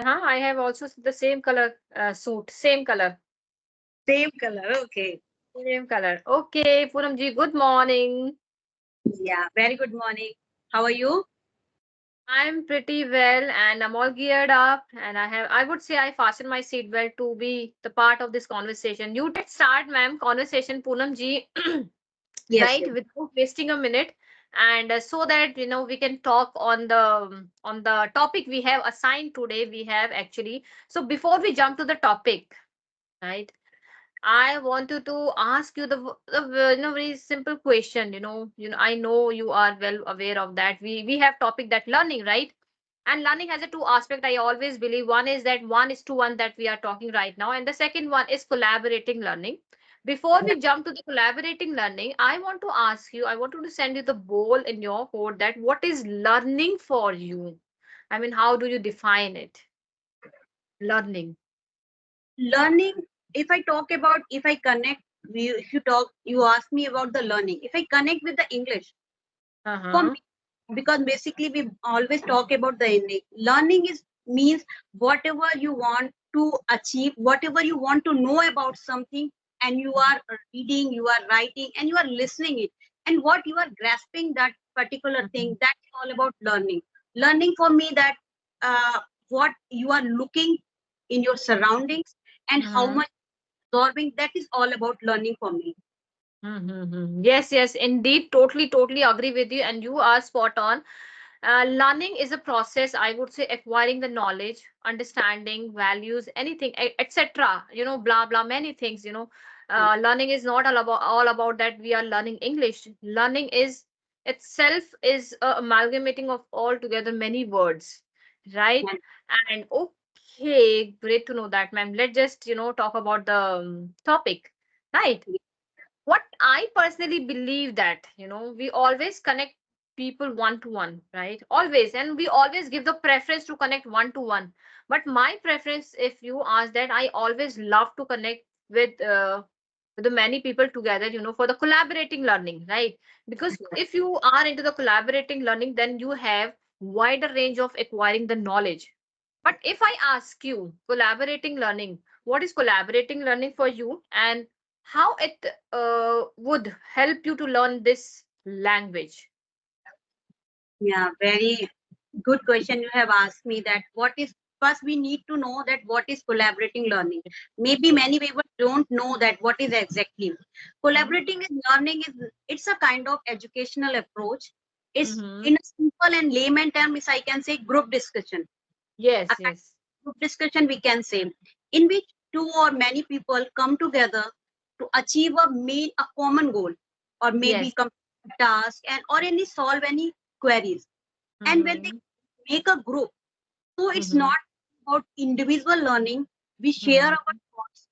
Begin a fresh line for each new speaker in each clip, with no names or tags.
I have also the same color suit, same color.
Same color. Okay.
Same color. Okay, Poonam ji, good morning.
Yeah. Very good morning. How are you?
I'm pretty well and I'm all geared up and I would say I fastened my seatbelt to be the part of this conversation. You let's start, ma'am, conversation, Poonam ji,
Yes.
right,
Yes.
without wasting a minute. And so that we can talk on the topic we have assigned today. We have actually. So before we jump to the topic, right? I wanted to ask you the very simple question. I know you are well aware of that. We have topic that learning, right? And learning has a two aspect. I always believe one is that one is to one that we are talking right now, and the second one is collaborating learning. Before
Yeah.
we jump to the collaborating learning, I want to ask you. I wanted to send you the ball in your court that what is learning for you? I mean, how do you define it? Learning.
Learning. If I talk about, if I connect, if you talk, you ask me about the learning. If I connect with the English,
Uh
for
huh.
me, because basically we always talk about the English. Learning is means whatever you want to achieve, whatever you want to know about something, and you are reading, you are writing, and you are listening it, and what you are grasping that particular thing. That's all about learning. Learning for me that what you are looking in your surroundings and how
Mm-hmm.
much absorbing. That is all about learning for me.
Mm-hmm. Yes, yes, indeed. Totally, totally agree with you. And you are spot on. Learning is a process, I would say, acquiring the knowledge, understanding, values, anything, etc. Blah, blah, many things. Learning is not all about that we are learning English. Learning is itself is a amalgamating of altogether many words, right? And okay, great to know that, ma'am. Let's just, talk about the topic, right? What I personally believe that we always connect people one to one, right? Always, and we always give the preference to connect one to one. But my preference, if you ask that, I always love to connect with the many people together, for the collaborating learning, right? Because if you are into the collaborating learning, then you have wider range of acquiring the knowledge. But if I ask you collaborating learning, what is collaborating learning for you, and how it would help you to learn this language?
Yeah, very good question you have asked me. That what is, first we need to know that what is collaborating learning. Maybe
Yes.
many people don't know that what is exactly collaborating is learning. Is It's a kind of educational approach. It's
Mm-hmm.
in a simple and layman terms, I can say group discussion. A
Yes,
kind
yes.
of group discussion we can say, in which two or many people come together to achieve a common goal, or maybe
Yes.
complete a task, and or any solve any queries. And when they
Mm-hmm.
make a group, so it's
Mm-hmm.
not about individual learning. We share our
Mm-hmm.
thoughts,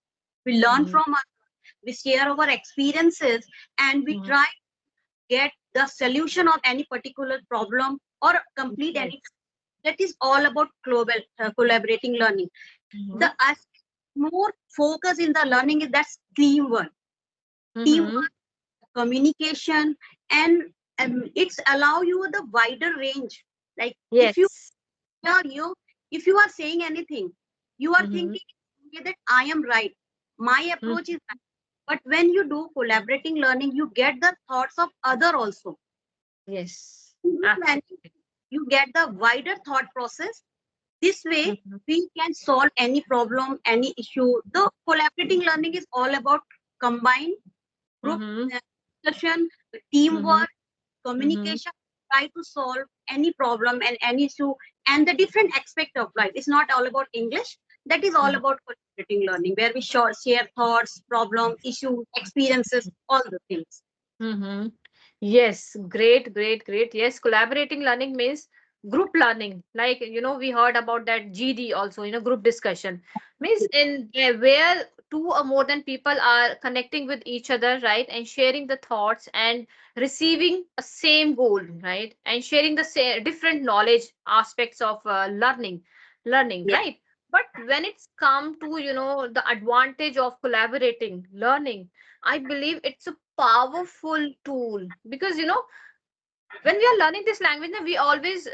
we learn
Mm-hmm.
from others, we share our experiences, and we
Mm-hmm.
try to get the solution of any particular problem or complete any.
Yes.
That is all about global collaborating learning.
Mm-hmm.
The more focus in the learning is that
Mm-hmm.
teamwork, communication, and it's allow you the wider range. Like if you
Yes.
are you, if you are saying anything, you are
Mm-hmm.
thinking, okay, that I am right, my approach is right. But when you do collaborating learning, you get the thoughts of other also.
Yes.
When
Absolutely.
you get the wider thought process, this way
Mm-hmm.
we can solve any problem, any issue. The collaborating learning is all about combined group
Mm-hmm.
discussion,
Mm-hmm.
teamwork,
Mm-hmm.
communication, try to solve any problem and any issue, and the different aspect of life. It's not all about English. That is all about collaborating learning, where we share thoughts, problem, issues, experiences, all the things.
Mm-hmm. Yes, great, great, great. Yes, collaborating learning means group learning. Like, we heard about that GD also, group discussion. Means in where two or more than people are connecting with each other, right? And sharing the thoughts and receiving a same goal, right? And sharing the same different knowledge aspects of learning,
Yeah.
right? But when it's come to, the advantage of collaborating learning, I believe it's a powerful tool because when we are learning this language now, we always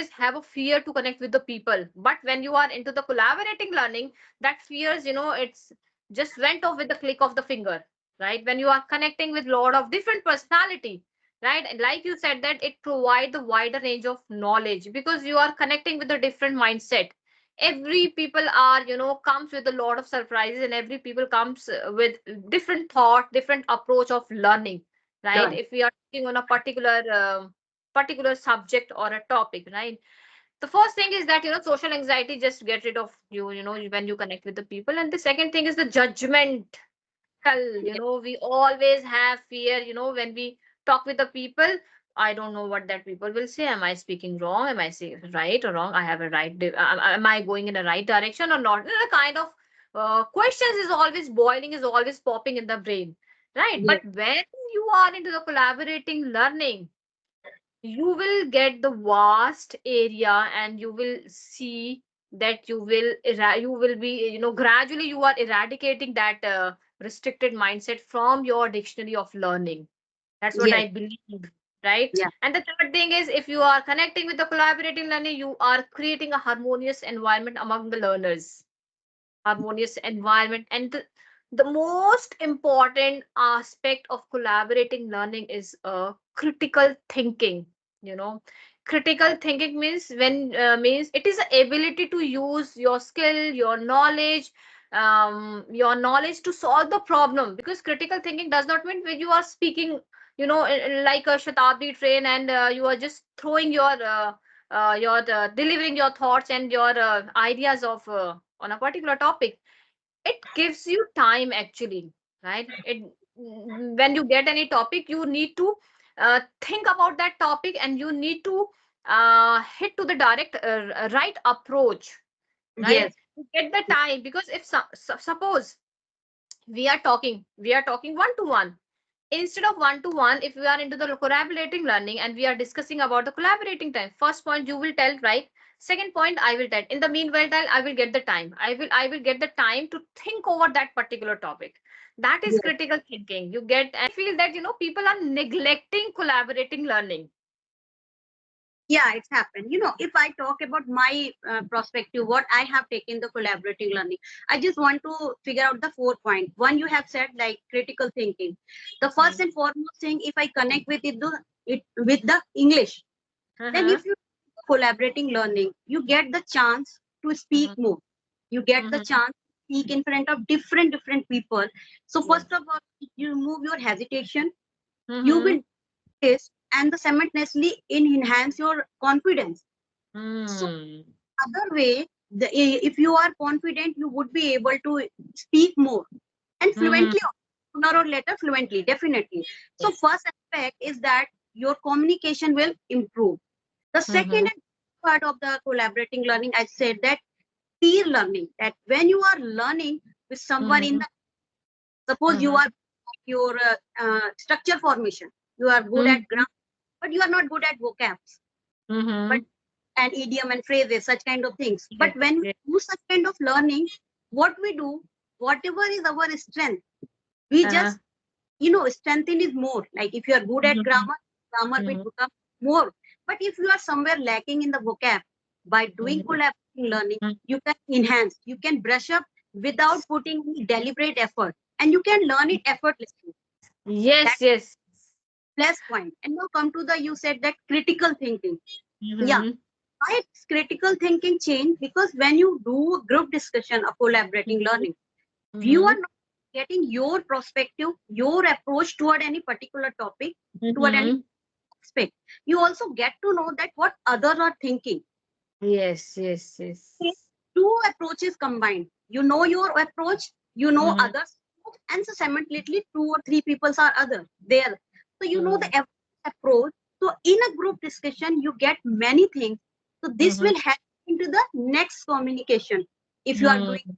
have a fear to connect with the people, but when you are into the collaborating learning, that fears, it's just went off with the click of the finger, right? When you are connecting with lot of different personality, right? And like you said, that it provide the wider range of knowledge because you are connecting with a different mindset. Every people are, comes with a lot of surprises, and every people comes with different thought, different approach of learning, right?
Learn.
If we are talking on a particular subject or a topic, right? The first thing is that, social anxiety just get rid of you, when you connect with the people. And the second thing is the judgment.
Yes,
We always have fear, when we talk with the people. I don't know what that people will say. Am I speaking wrong? Am I saying right or wrong? I have a right am I going in the right direction or not? The kind of questions is always boiling, is always popping in the brain, right?
yes,
But when you are into the collaborating learning, you will get the vast area, and you will see that you will be, gradually you are eradicating that restricted mindset from your dictionary of learning. That's what
yes,
I believe, right?
yeah,
And the third thing is, if you are connecting with the collaborating learning, you are creating a harmonious environment among the learners. Harmonious environment. And the most important aspect of collaborating learning is critical thinking. you know Critical thinking means, means it is the ability to use your skill, your knowledge to solve the problem. Because critical thinking does not mean when you are speaking, like a Shatabdi train, and you are just throwing your delivering your thoughts and your ideas of on a particular topic. It gives you time, actually, right? When you get any topic, you need to think about that topic, and you need to hit to the direct right approach, right?
yes,
To get the time. Because if suppose we are talking one to one, instead of one to one, if we are into the collaborating learning and we are discussing about the collaborating time, first point you will tell, right? Second point I will tell. In the meanwhile, I will get the time. I will get the time to think over that particular topic. That is
yes.
critical thinking. You get, and I feel that, people are neglecting collaborating learning.
Yeah, it's happened. If I talk about my perspective, what I have taken the collaborative learning, I just want to figure out the 4 point. One, you have said like critical thinking. The first
Hmm.
and foremost thing, if I connect with it with the English, then
Uh-huh.
if you collaborating learning, you get the chance to speak
Mhm.
more. You get the
Mhm.
chance to speak in front of different people. So
Yes.
first of all, you remove your hesitation. You will
Mhm.
this and the simultaneously enhance your confidence. So
Hmm.
other way, if you are confident, you would be able to speak more and
Mhm.
fluently, sooner or later, fluently, definitely. So
Yes.
first aspect is that your communication will improve. The second
Mhm.
and part of the collaborating learning, I said that peer learning, that when you are learning with someone in
Mhm.
the, suppose you
Mhm.
are your structure formation, you are good at
Mhm.
grammar, but you are not good at vocabs, but
Mhm.
and idiom and phrases, such kind of things. But
Yes.
when we
Yes.
do such kind of learning, what we do, whatever is our strength, we
Uh-huh.
just, strengthen is more. Like if you are good at
Mhm.
grammar, grammar will
Mhm.
become more. But if you are somewhere lacking in the vocab, by doing
Mhm.
collaborating learning,
Mhm.
you can enhance, you can brush up without putting any deliberate effort, and you can learn it effortlessly. That
Yes, yes.
plus point. And now come to the, you said that critical thinking. Yeah,
Mhm.
why it's critical thinking change? Because when you do group discussion or collaborating
Mhm.
learning, you are
Mhm.
not getting your perspective, your approach toward any particular topic, toward any
Mhm.
aspect. You also get to know that what others are thinking.
Yes, yes,
Okay,
yes.
two approaches combined. You know your approach, you know
Mhm.
others, and so simultaneously two or three people are other there. So you know the
Mhm.
approach. So in a group discussion, you get many things. So this
Mhm.
will help into the next communication. If you are doing
Mhm.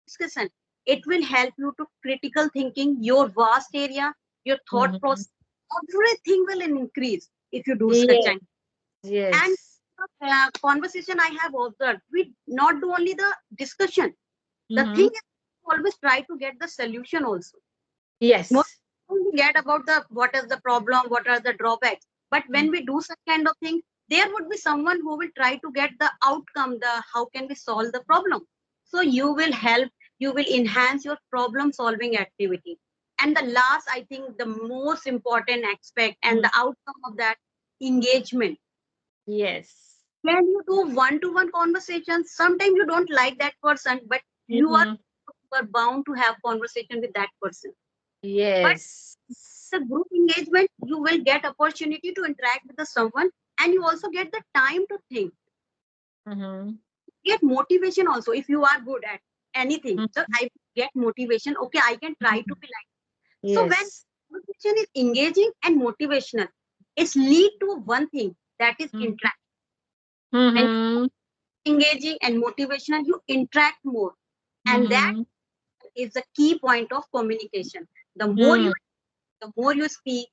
discussion, it will help you to critical thinking, your vast area, your thought
Mhm.
process, everything will increase if you do such
Yes,
an. And
yes.
conversation I have observed, we not do only the discussion. The thing
Mhm.
is always try to get the solution also. Most
Yes.
forget about the what is the problem, what are the drawbacks. But
Mm.
when we do such kind of thing, there would be someone who will try to get the outcome, the how can we solve the problem. So you will help, you will enhance your problem solving activity. And the last, I think the most important aspect and
Mm.
the outcome of that, engagement.
Yes.
When you do one-to-one conversations, sometimes you don't like that person, but
Mm-hmm.
you are bound to have conversation with that person. But
Yes.
the group engagement, you will get opportunity to interact with the someone, and you also get the time to think,
Mm-hmm.
get motivation also. If you are good at anything, so I get motivation, okay, I can try to
Mm-hmm.
be like. So when
Yes.
conversation is engaging and motivational, it's lead to one thing, that is interact. When
Mm-hmm.
engaging and motivational, you interact more, and that
Mm-hmm.
is the key point of communication. the more you
Mm.
the more you speak,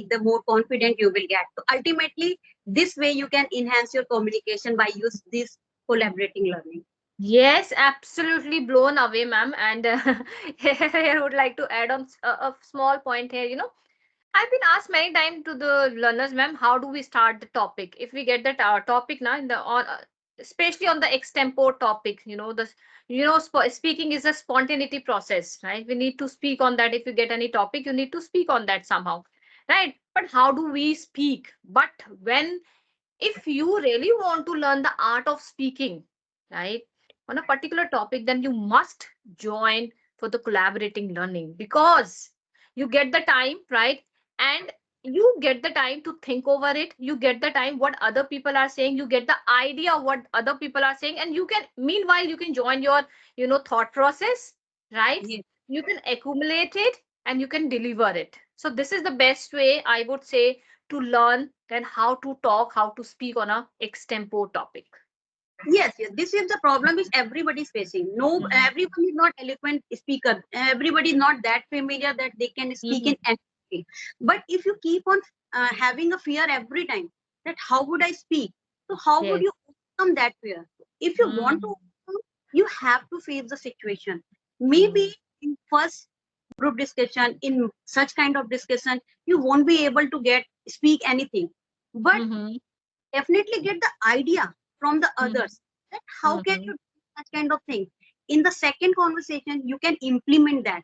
the more confident you will get. So ultimately, this way you can enhance your communication by use this collaborating learning.
Yes, absolutely blown away, ma'am. And I would like to add on a small point here. I've been asked many times to the learners, ma'am, how do we start the topic? If we get that topic now in the on, especially on the extempore topic, speaking is a spontaneity process, right? We need to speak on that. If you get any topic, you need to speak on that somehow, right? But how do we speak? But when if you really want to learn the art of speaking, right, on a particular topic, then you must join for the collaborating learning because you get the time, right? And you get the time to think over it. You get the time what other people are saying. You get the idea of what other people are saying, and you can, meanwhile, you can join your, thought process, right?
Yes.
You can accumulate it and you can deliver it. So this is the best way I would say to learn then how to talk, how to speak on a extempore topic.
Yes, yes. This is the problem which everybody is facing. No,
Mhm.
everyone is not eloquent speaker. Everybody is not that familiar that they can speak in
Mhm.
anything. But if you keep on having a fear every time that how would I speak? So how would
Yes.
you overcome that fear? If you want to
Mm.
overcome, you have to face the situation. Maybe
Mm.
in first group discussion, in such kind of discussion, you won't be able to get speak anything. But
Mhm.
definitely get the idea from the
Mhm.
others that how can you
Mhm.
do such kind of thing. In the second conversation you can implement that.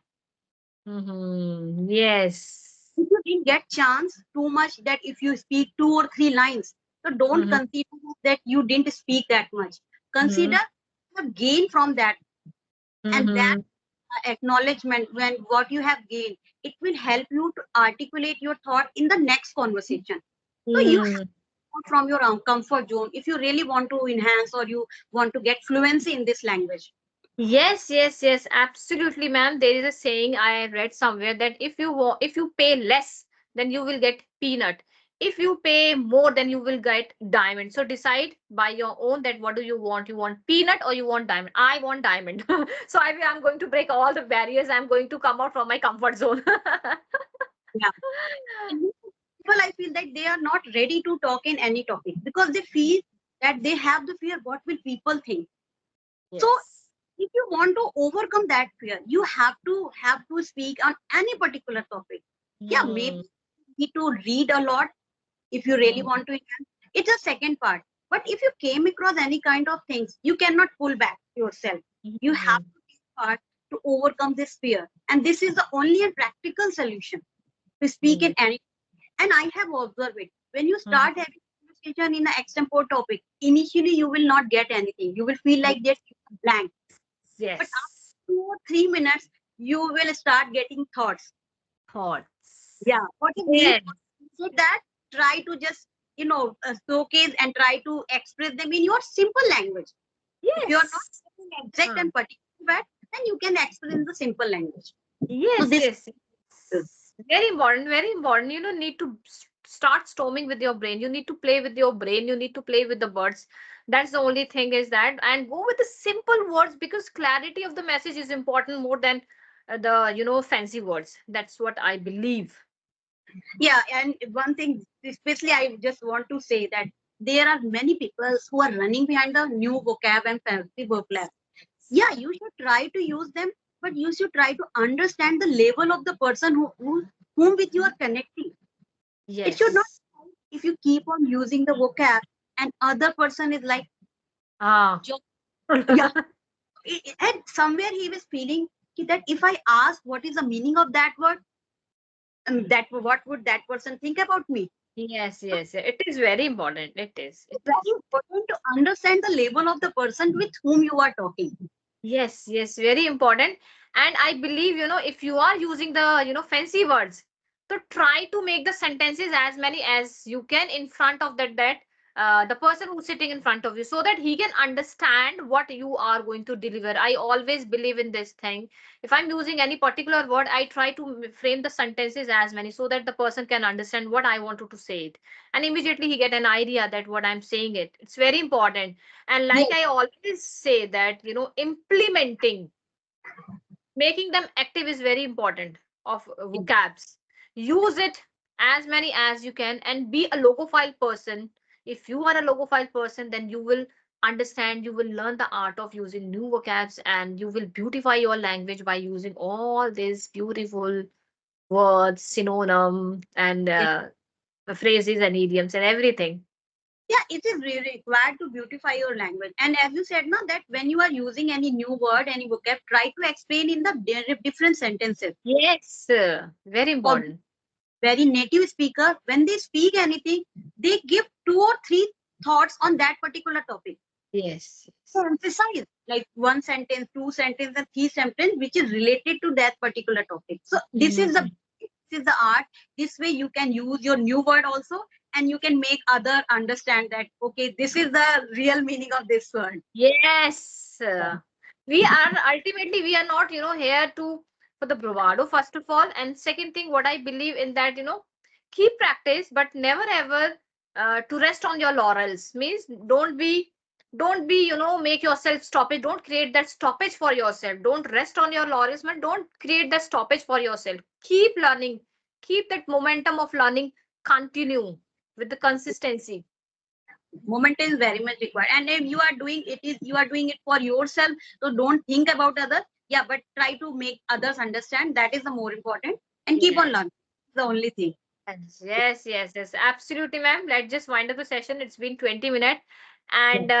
Mhm. Yes.
If you didn't get chance too much, that if you speak 2 or 3 lines, so don't
Mhm.
consider that you didn't speak that much. Consider
Mhm.
you have gained from that, and that
Mhm.
acknowledgement when what you have gained, it will help you to articulate your thought in the next conversation. So you have
Mm.
to go from your comfort zone if you really want to enhance or you want to get fluency in this language.
Yes, yes, yes, absolutely, ma'am. There is a saying I read somewhere that if you pay less, then you will get peanut. If you pay more, then you will get diamond. So decide by your own that what do you want? You want peanut or you want diamond? I want diamond. So I'm going to break all the barriers. I'm going to come out from my comfort zone.
Yeah. And most people, I feel that they are not ready to talk in any topic because they feel that they have the fear what will people think. So
Yes.
if you want to overcome that fear, you have to speak on any particular topic. Yeah, maybe
Hmm.
you need to read a lot if you really
Hmm.
want to enhance. It's a second part. But if you came across any kind of things, you cannot pull back yourself. You have
Hmm.
to take part to overcome this fear. And this is the only and practical solution to speak in
Hmm.
any. And I have observed it. When you
Hmm.
start having conversation in an extempore topic, initially you will not get anything. You will feel like just blank. But
Yes.
after 2 or 3 minutes, you will start getting thoughts.
Thoughts.
Yeah. What is need
Yes.
for that? Try to just showcase and try to express them in your simple language. If you are not
Yes.
getting exact
Hmm.
and particular word, then you can express in the simple language. So
Yes,
this
yes. Yes. Very important, very important. You don't need to start storming with your brain. You need to play with your brain. You need to play with the words. That's the only thing is that. And go with the simple words because clarity of the message is important more than fancy words. That's what I believe.
yeah, and one thing, especially I just want to say that there are many people who are running behind the new vocab and fancy vocab. Yeah, you should try to use them, but you should try to understand the level of the person whom with you are connecting. It should not,
Yes.
if you keep on using the vocab and other person is like,
Ah.
yeah, and somewhere he was feeling that if I ask what is the meaning of that word, that what would that person think about me?
Yes,
So
yes. It is very important. It is. It
it's very
is.
important to understand the level of the person with whom you are talking.
Yes, yes, very important. And I believe, if you are using the, fancy words, so try to make the sentences as many as you can in front of the person who's sitting in front of you, so that he can understand what you are going to deliver. I always believe in this thing. If I'm using any particular word, I try to frame the sentences as many so that the person can understand what I wanted to say it. And immediately he get an idea that what I'm saying it. It's very important. And like
Yes,
I always say that, implementing, making them active is very important of vocabs. Use it as many as you can and be a logophile person. If you are a logophile person, then you will understand, you will learn the art of using new vocabs and you will beautify your language by using all these beautiful words, synonym, and
yes.
phrases and idioms and everything.
Yeah, it is really required to beautify your language. And as you said, now that when you are using any new word, any vocab, try to explain in the different sentences.
Yes, very
For
important.
very native speaker, when they speak anything, they give two or three thoughts on that particular topic.
Yes,
To
yes.
emphasize like one sentence, two sentences, and three sentence, which is related to that particular topic. So
Mhm.
this is the art. This way you can use your new word also, and you can make other understand that okay, this is the real meaning of this word.
Yes, we are ultimately we are not here to for the bravado first of all, and second thing what I believe in that keep practice but never ever to rest on your laurels means don't be make yourself stop it, don't create that stoppage for yourself, don't rest on your laurels but don't create that stoppage for yourself. Keep learning, keep that momentum of learning, continue with the consistency.
Moment is very much required, and if you are doing it is you are doing it for yourself, so don't think about others. Yeah, but try to make others understand, that is the more important, and keep on
Yes.
learning, the only thing.
Yes, yes, yes, yes, absolutely, ma'am. Let's just wind up the session. It's been 20 minutes. And